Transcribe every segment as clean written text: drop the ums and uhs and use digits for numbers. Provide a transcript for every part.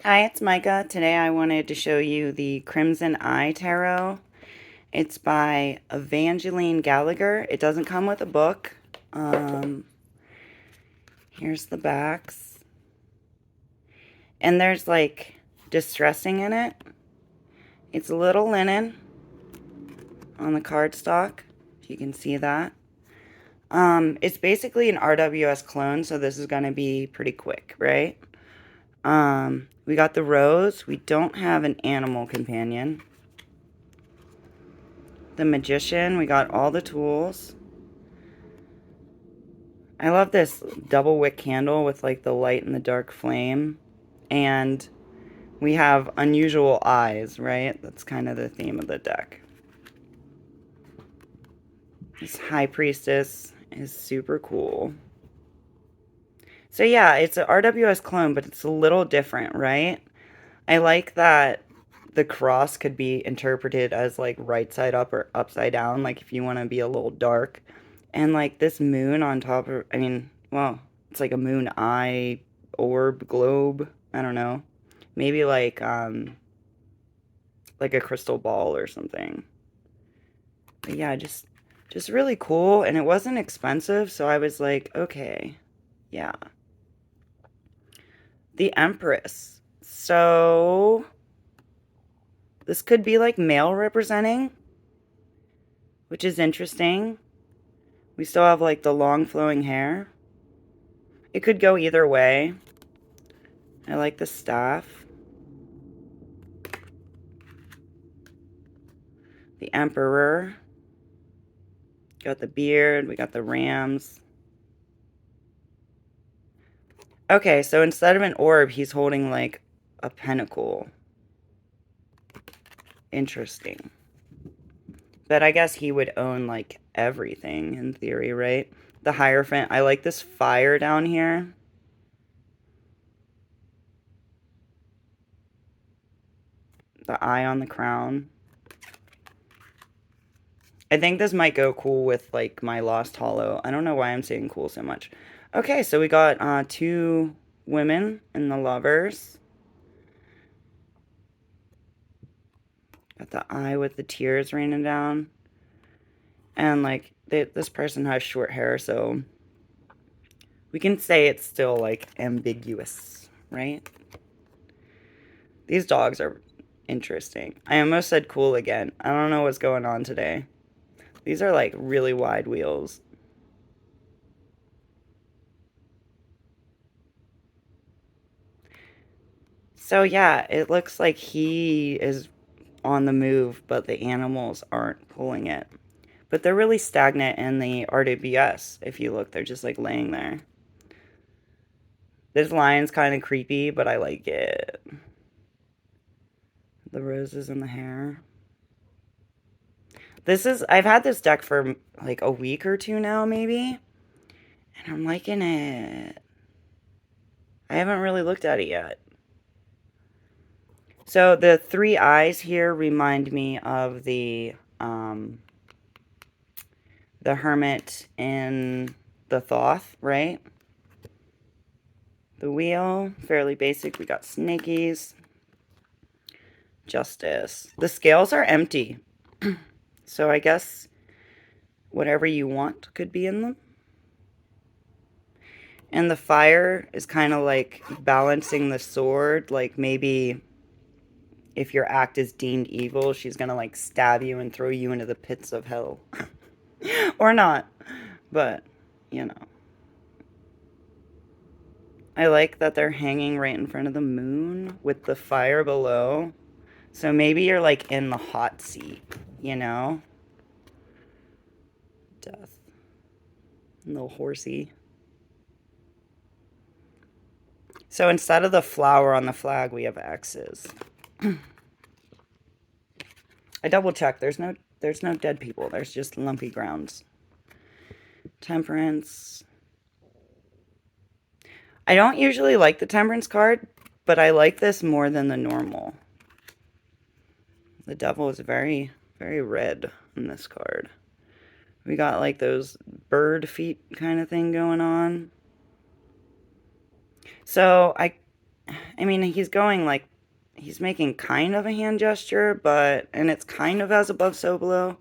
Hi, it's Micah. Today I wanted to show you the Crimson Eye Tarot. It's by Evangeline Gallagher. It doesn't come with a book. Here's the backs. And there's like distressing in it. It's a little linen on the cardstock, if you can see that. It's basically an RWS clone, so this is going to be pretty quick, right? We got the rose. We don't have an animal companion. The magician. We got all the tools. I love this double wick candle with like the light and the dark flame. And we have unusual eyes, right? That's kind of the theme of the deck. This high priestess is super cool. So yeah, it's an RWS clone, but it's a little different, right? I like that the cross could be interpreted as like right side up or upside down, like if you want to be a little dark. And like this moon on top of, I mean, well, it's like a moon eye orb globe. I don't know. Maybe like a crystal ball or something. But yeah, just really cool, and it wasn't expensive, so I was like, okay. Yeah. The Empress. So this could be like male representing, which is interesting. We still have like the long flowing hair. It could go either way. I like the staff. The Emperor. Got the beard. We got the rams. Okay, so instead of an orb, he's holding like a pentacle. Interesting. But I guess he would own like everything in theory, right? The Hierophant. I like this fire down here. The eye on the crown. I think this might go cool with like my Lost Hollow. I don't know why I'm saying cool so much. Okay, so we got two women in the lovers. Got the eye with the tears raining down. And like this person has short hair, so we can say it's still like ambiguous, right? These dogs are interesting. I almost said cool again. I don't know what's going on today. These are like really wide wheels. So yeah, it looks like he is on the move, but the animals aren't pulling it. But they're really stagnant in the RWS. If you look, they're just like laying there. This lion's kind of creepy, but I like it. The roses in the hair. I've had this deck for like a week or two now, maybe. And I'm liking it. I haven't really looked at it yet. So the three eyes here remind me of the hermit in the Thoth, right? The wheel, fairly basic. We got snakies. Justice. The scales are empty. So I guess whatever you want could be in them. And the fire is kind of like balancing the sword. Like maybe if your act is deemed evil, she's going to like stab you and throw you into the pits of hell. Or not. But, you know. I like that they're hanging right in front of the moon with the fire below. So maybe you're like in the hot seat, you know? Death. A little horsey. So instead of the flower on the flag, we have X's. I double checked. There's no dead people. There's just lumpy grounds. Temperance. I don't usually like the Temperance card, but I like this more than the normal. The devil is very, very red in this card. We got like those bird feet kind of thing going on. So I mean, he's going like, he's making kind of a hand gesture, but, and it's kind of as above, so below.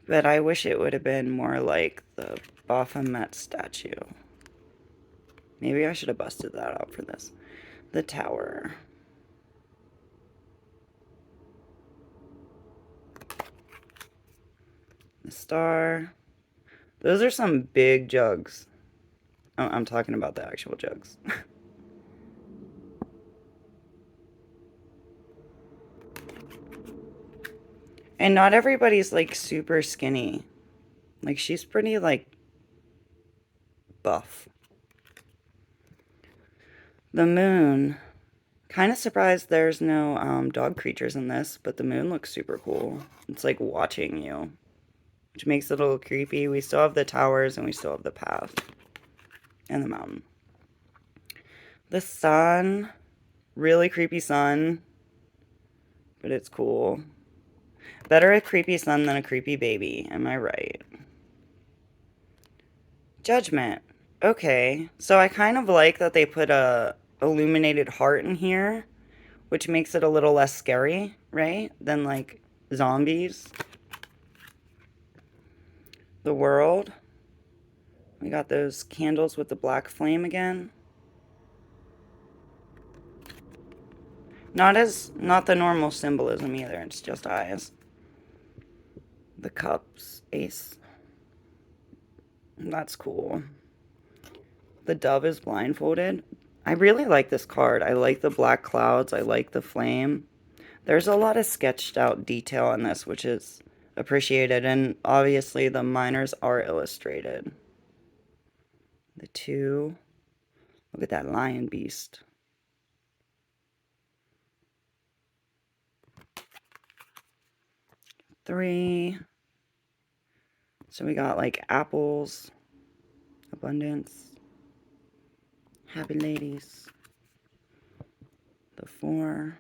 But I wish it would have been more like the Baphomet statue. Maybe I should have busted that out for this. The tower. The star. Those are some big jugs. Oh, I'm talking about the actual jugs. And not everybody's like super skinny. Like she's pretty like buff. The moon. Kind of surprised there's no dog creatures in this, but the moon looks super cool. It's like watching you, which makes it a little creepy. We still have the towers and we still have the path and the mountain. The sun. Really creepy sun, but it's cool. Better a creepy sun than a creepy baby, am I right? Judgment. Okay, so I kind of like that they put a illuminated heart in here, which makes it a little less scary, right? Than like zombies. The world. We got those candles with the black flame again. Not the normal symbolism either, it's just eyes. The cups, ace. That's cool. The dove is blindfolded. I really like this card. I like the black clouds. I like the flame. There's a lot of sketched out detail in this, which is appreciated. And obviously the minors are illustrated. The two. Look at that lion beast. Three. So we got like apples. Abundance. Happy ladies. The four.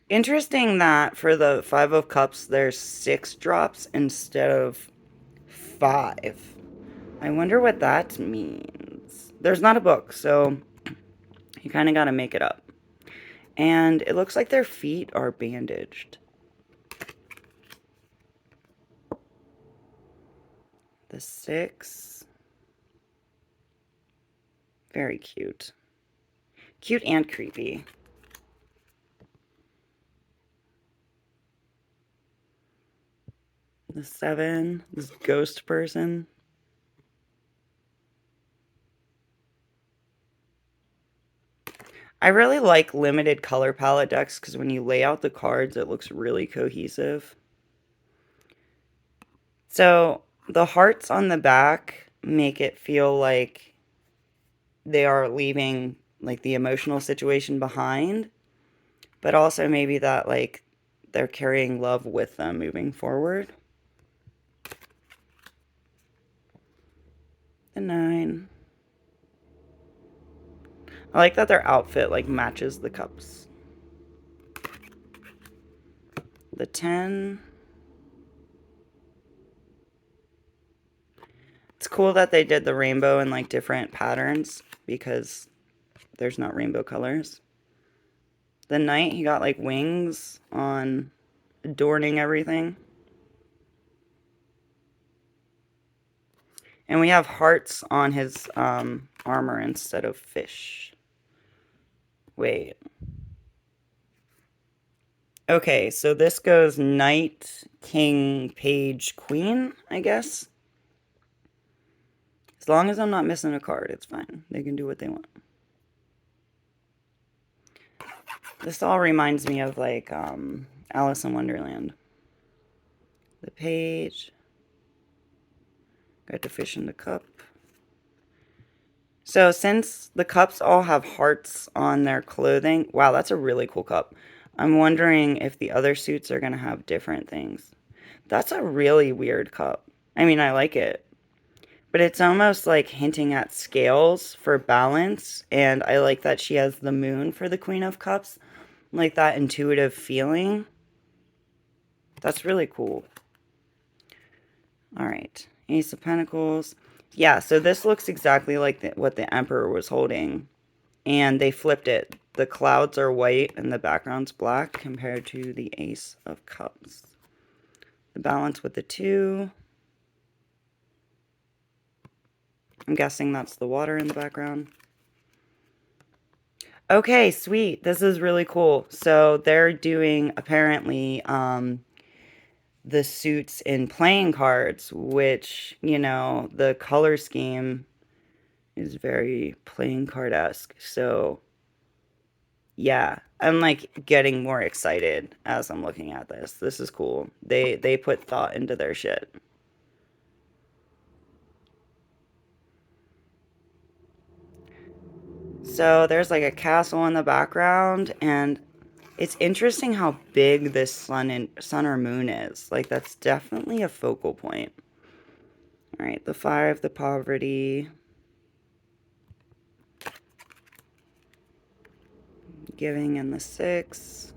Interesting that for the Five of Cups, there's 6 drops instead of 5. I wonder what that means. There's not a book, so you kind of got to make it up. And it looks like their feet are bandaged. The 6. Very cute. Cute and creepy. The 7. This ghost person. I really like limited color palette decks because when you lay out the cards, it looks really cohesive. So the hearts on the back make it feel like they are leaving like the emotional situation behind, but also maybe that like they're carrying love with them moving forward. The 9. I like that their outfit like matches the cups. The 10. It's cool that they did the rainbow in like different patterns because there's not rainbow colors. The knight, he got like wings on adorning everything. And we have hearts on his armor instead of fish. Wait. Okay, so this goes knight, king, page, queen, I guess. As long as I'm not missing a card, it's fine. They can do what they want. This all reminds me of like Alice in Wonderland. The page. Got the fish in the cup. So since the cups all have hearts on their clothing, wow, that's a really cool cup. I'm wondering if the other suits are going to have different things. That's a really weird cup. I mean, I like it. But it's almost like hinting at scales for balance. And I like that she has the moon for the Queen of Cups. Like that intuitive feeling. That's really cool. All right. Ace of Pentacles. Yeah, so this looks exactly like what the Emperor was holding. And they flipped it. The clouds are white and the background's black compared to the Ace of Cups. The balance with the 2. I'm guessing that's the water in the background. Okay, sweet. This is really cool. So they're doing, apparently, the suits in playing cards, which, you know, the color scheme is very playing card-esque. So, yeah, I'm like getting more excited as I'm looking at this. This is cool. They put thought into their shit. So there's like a castle in the background, and it's interesting how big this sun or moon is. Like, that's definitely a focal point. All right, the 5, the poverty. Giving and the 6.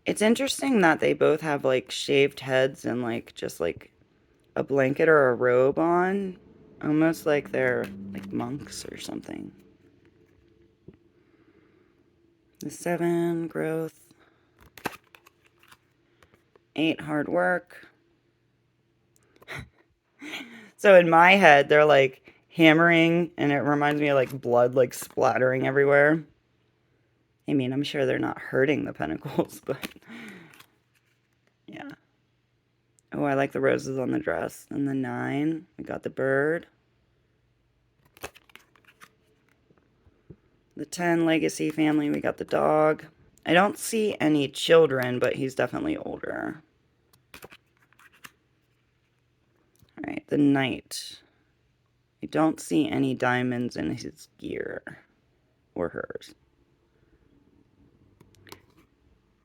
It's interesting that they both have like shaved heads and like just like a blanket or a robe on. Almost like they're like monks or something. The 7, growth. 8, hard work. So in my head, they're like hammering, and it reminds me of like blood like splattering everywhere. I mean, I'm sure they're not hurting the pentacles, but yeah. Oh, I like the roses on the dress. And the 9, we got the bird. The 10, legacy family, we got the dog. I don't see any children, but he's definitely older. All right, the knight. I don't see any diamonds in his gear or hers.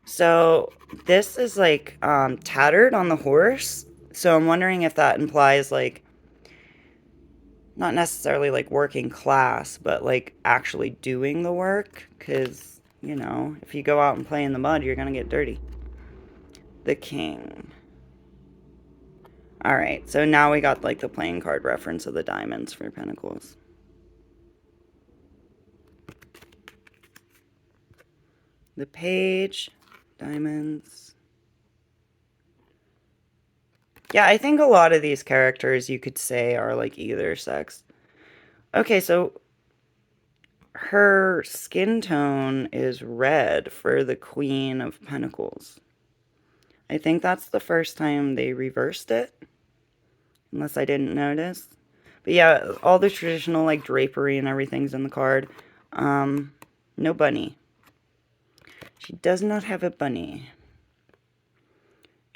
So this is like tattered on the horse. So I'm wondering if that implies like not necessarily like working class, but like actually doing the work. Because, you know, if you go out and play in the mud, you're going to get dirty. The king. All right, so now we got like the playing card reference of the diamonds for pentacles. The page, diamonds. Yeah, I think a lot of these characters you could say are like either sex. Okay, so her skin tone is red for the Queen of Pentacles. I think that's the first time they reversed it, unless I didn't notice. But yeah, all the traditional like drapery and everything's in the card. No bunny. She does not have a bunny.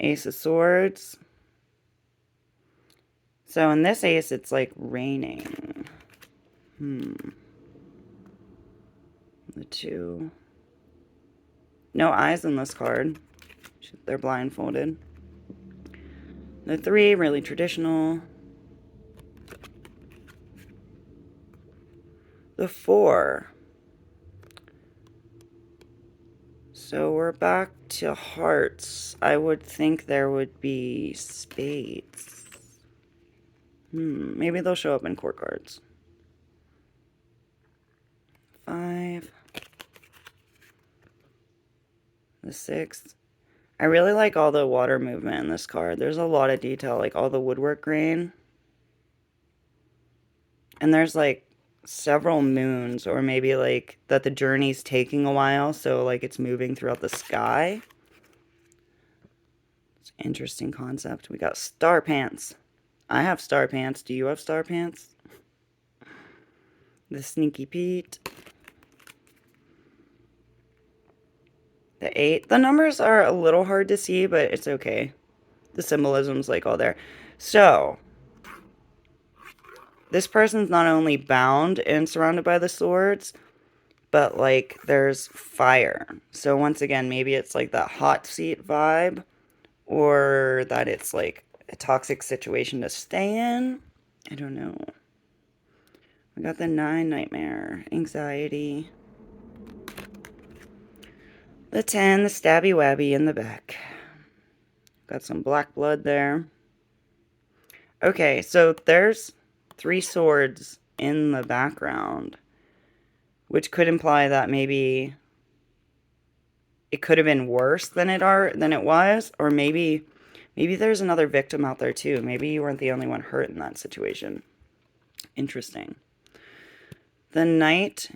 Ace of Swords. So in this ace, it's like raining. The 2. No eyes in this card. They're blindfolded. The 3, really traditional. The 4. So we're back to hearts. I would think there would be spades. Maybe they'll show up in court cards. 5. The 6. I really like all the water movement in this card. There's a lot of detail, like all the woodwork grain. And there's like several moons, or maybe like that the journey's taking a while, so like it's moving throughout the sky. It's an interesting concept. We got star pants. I have star pants. Do you have star pants? The Sneaky Pete. The 8. The numbers are a little hard to see, but it's okay. The symbolism's like all there. So this person's not only bound and surrounded by the swords, but like there's fire. So once again, maybe it's like that hot seat vibe, or that it's like a toxic situation to stay in. I don't know. We got the 9, nightmare, anxiety. The 10, the stabby wabby in the back. Got some black blood there. Okay, so there's 3 swords in the background, which could imply that maybe it could have been worse than it was, or maybe there's another victim out there too. Maybe you weren't the only one hurt in that situation. Interesting. The knight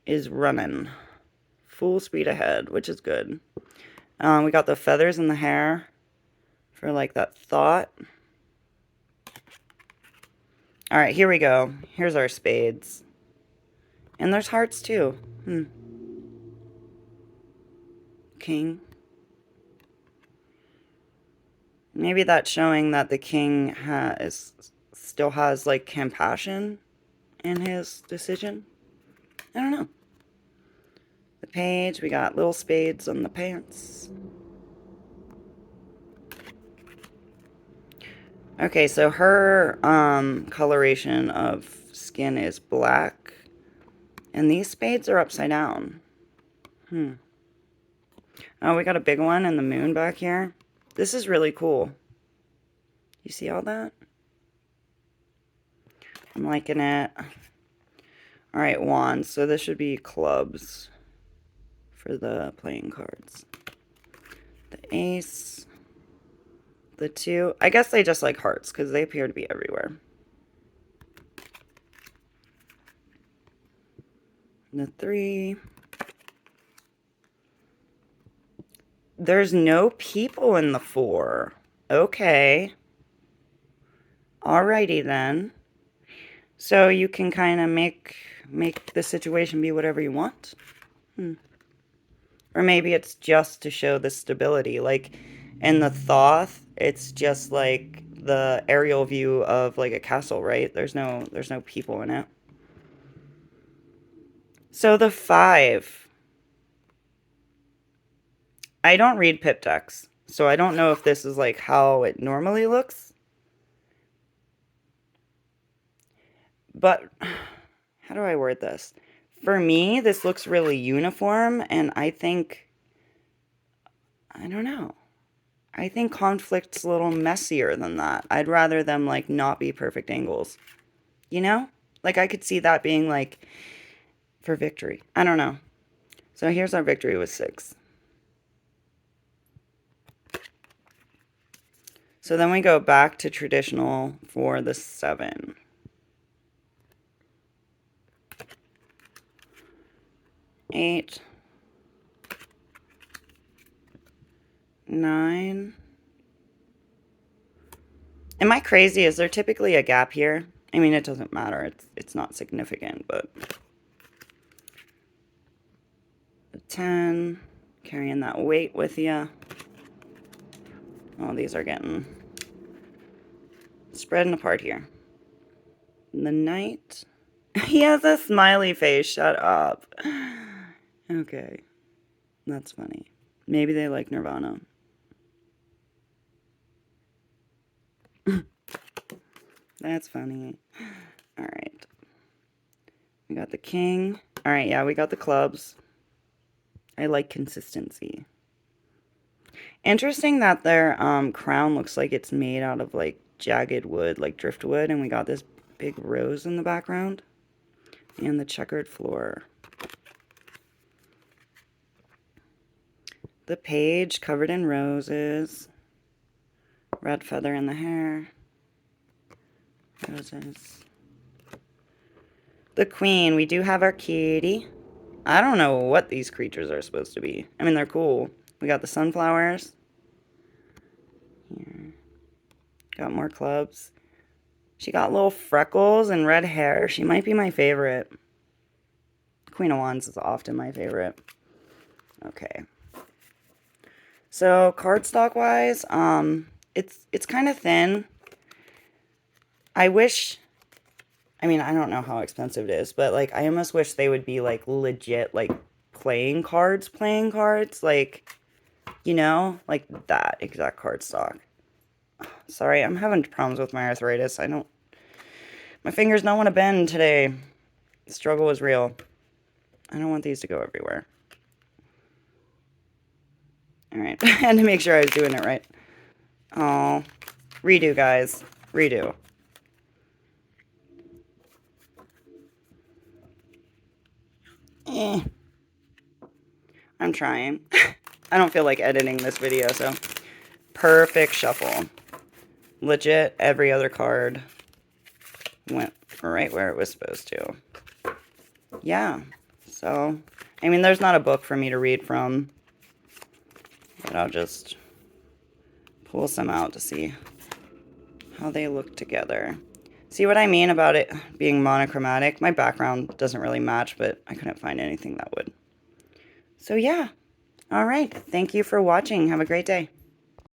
is running full speed ahead, which is good. We got the feathers in the hair for like that thought. All right, here we go. Here's our spades. And there's hearts too. King. Maybe that's showing that the king still has like compassion in his decision. I don't know. The page, we got little spades on the pants. Okay, so her coloration of skin is black. And these spades are upside down. Oh, we got a big one in the moon back here. This is really cool. You see all that? I'm liking it. Alright, wands. So this should be clubs for the playing cards. The ace. The 2. I guess they just like hearts because they appear to be everywhere. The 3. There's no people in the 4. Okay. Alrighty then. So you can kind of make the situation be whatever you want. Or maybe it's just to show the stability. Like in the Thoth, it's just like the aerial view of like a castle, right? There's no people in it. So the 5. I don't read pip decks, so I don't know if this is like how it normally looks. But how do I word this? For me, this looks really uniform, and I don't know. I think conflict's a little messier than that. I'd rather them like not be perfect angles. You know? Like I could see that being like for victory. I don't know. So here's our victory with 6. So then we go back to traditional for the 7. 8. 9. Am I crazy? Is there typically a gap here? I mean, it doesn't matter. It's not significant, but 10. Carrying that weight with you. Oh, these are getting spreading apart here. The knight. He has a smiley face. Shut up. Okay. That's funny. Maybe they like Nirvana. That's funny. All right. We got the king. All right, yeah, we got the clubs. I like consistency. Interesting that their crown looks like it's made out of like jagged wood, like driftwood, and we got this big rose in the background and the checkered floor. The page covered in roses. Red feather in the hair. Roses. The queen. We do have our kitty. I don't know what these creatures are supposed to be. I mean, they're cool. We got the sunflowers. Here. Got more clubs. She got little freckles and red hair. She might be my favorite. Queen of Wands is often my favorite. Okay. So cardstock wise, it's kind of thin. I mean, I don't know how expensive it is, but like I almost wish they would be like legit like playing cards, like, you know, like that exact cardstock. Sorry, I'm having problems with my arthritis. My fingers don't want to bend today. The struggle is real. I don't want these to go everywhere. All right, I had to make sure I was doing it right. Oh, redo, guys. Redo. I'm trying. I don't feel like editing this video, so perfect shuffle. Legit, every other card went right where it was supposed to. Yeah, so, I mean, there's not a book for me to read from, but I'll just pull some out to see how they look together. See what I mean about it being monochromatic? My background doesn't really match, but I couldn't find anything that would. So yeah. All right. Thank you for watching. Have a great day.